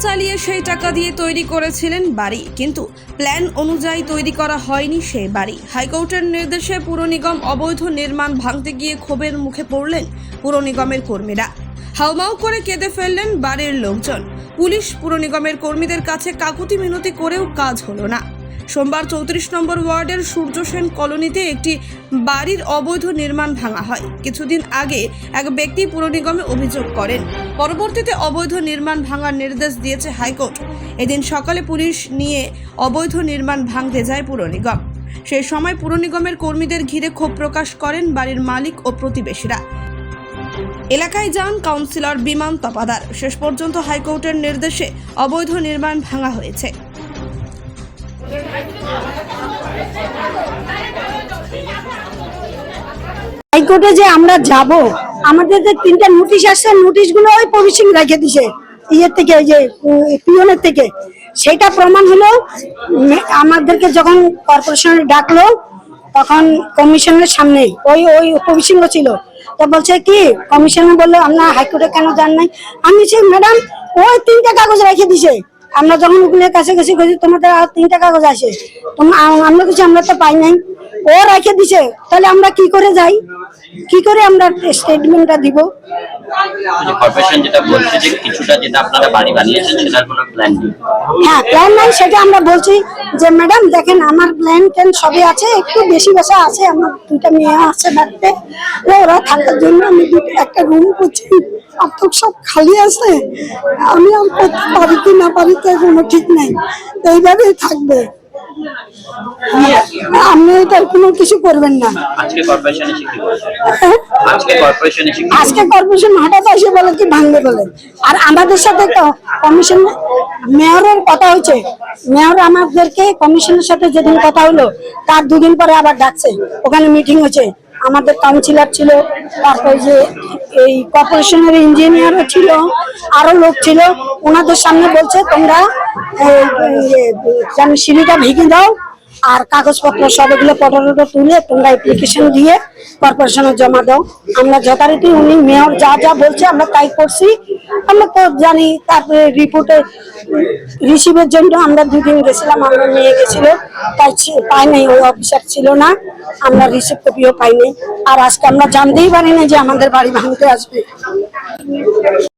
চালিয়ে সেই টাকা দিয়ে তৈরি করেছিলেন বাড়ি, কিন্তু প্ল্যান অনুযায়ী তৈরি করা হয়নি সেই বাড়ি। হাইকোর্টের নির্দেশে পুর নিগম অবৈধ নির্মাণ ভাঙতে গিয়ে ক্ষোভের মুখে পড়লেন পুর নিগমের কর্মীরা। হাউমাউ করে কেঁদে ফেললেন বাড়ির লোকজন। পুলিশ পুর নিগমের কর্মীদের কাছে কাকুতি মিনতি করেও কাজ হলো না। সোমবার 34 নম্বর ওয়ার্ডের সূর্য সেন কলোনিতে একটি বাড়ির অবৈধ নির্মাণ ভাঙা হয়। কিছুদিন আগে এক ব্যক্তি পুর নিগমে অভিযোগ করেন, পরবর্তীতে অবৈধ নির্মাণ ভাঙার নির্দেশ দিয়েছে হাইকোর্ট। এদিন সকালে পুলিশ নিয়ে অবৈধ নির্মাণ ভাঙতে যায় পুর নিগম। সেই সময় পুর নিগমের কর্মীদের ঘিরে ক্ষোভ প্রকাশ করেন বাড়ির মালিক ও প্রতিবেশীরা। এলাকায় যান কাউন্সিলর বিমান তপাদার। শেষ পর্যন্ত হাইকোর্টের নির্দেশে অবৈধ নির্মাণ ভাঙা হয়েছে। হাইকোর্টে যে আমরা যাব, আমাদের যে 3টা নোটিশ আসছে, নোটিশগুলো ওই প্রভিশন রেখে দিছে ইয়ের থেকে, ওই যে পিওনের থেকে। সেটা প্রমাণ হলো আমাদেরকে যখন কর্পোরেশনে ডাকলো তখন কমিশনের সামনে ওই প্রভিশন ছিল। তো বলছে কি, কমিশনার বললো আপনারা হাইকোর্টে কেন যান নাই। আমি বলছি ম্যাডাম ওই 3টা কাগজ রেখে দিছে। আমরা যখন ওগুলোর কাছাকাছি গেছি, তোমাদের আর 3টা কাগজ আছে, আমরা কিছু আমরা তো পাই নাই, ও রেখে দিছে। তাহলে আমরা কি করে যাই, কি করে আমরা স্টেটমেন্টটা দিব? কর্পোরেশন যেটা বলছে যে কিছুটা যেটা আপনারা বাড়ি বানিয়েছেন সেটার কোনো প্ল্যান নেই। হ্যাঁ, প্ল্যান নাই, সেটা আমরা বলছি যে ম্যাডাম দেখেন আমার প্ল্যান ট্যান সবই আছে, একটু বেশি বসা আছে, আমার 2টা মেয়ে আছে বাড়িতে, ওরা থাকার জন্য আমি একটা রুম করছি, আপনার সব খালি আছে, আমি আর করতে পারি কি না পারি তো কোনো ঠিক নাই, এইভাবেই থাকবে। আপনি এটার কোনো কিছু করবেন না। আজকে কর্পোরেশন এসে কি বলছে? আজকে কর্পোরেশন হঠাৎ এসে বলে কি ভাঙবে বলে। আর আমাদের সাথে কমিশন মেয়রের কথা হয়েছে, মেয়র আমাদেরকে কমিশনের সাথে যেদিন কথা হলো তার 2 দিন পরে আবার ডাকছে, ওখানে মিটিং হয়েছে। আমাদের কাউন্সিলর ছিল, তারপর যে এই কর্পোরেশনের ইঞ্জিনিয়ারও ছিল, আরো লোক ছিল। ওনাদের সামনে বলছে তোমরা সিঁড়িটা ভেঙে দাও আর কাগজপত্র সবগুলো পটরটো তুলে তোমরা অ্যাপ্লিকেশন দিয়ে কর্পোরেশনে জমা দাও। আমরা যথারীতি উনি মেয়র যা যা বলছে আমরা তাই করছি। আমরা তো জানি। তারপরে রিপোর্টে রিসিভের জন্য আমরা 2 দিন গেছিলাম, আমরা নিয়ে গেছিল, তাই পাই নাই, ওই অফিসার ছিল না, আমরা রিসিভ কপিও পাইনি। আর আজকে আমরা জানতেই পারি না যে আমাদের বাড়ি ভাঙতে আসবে।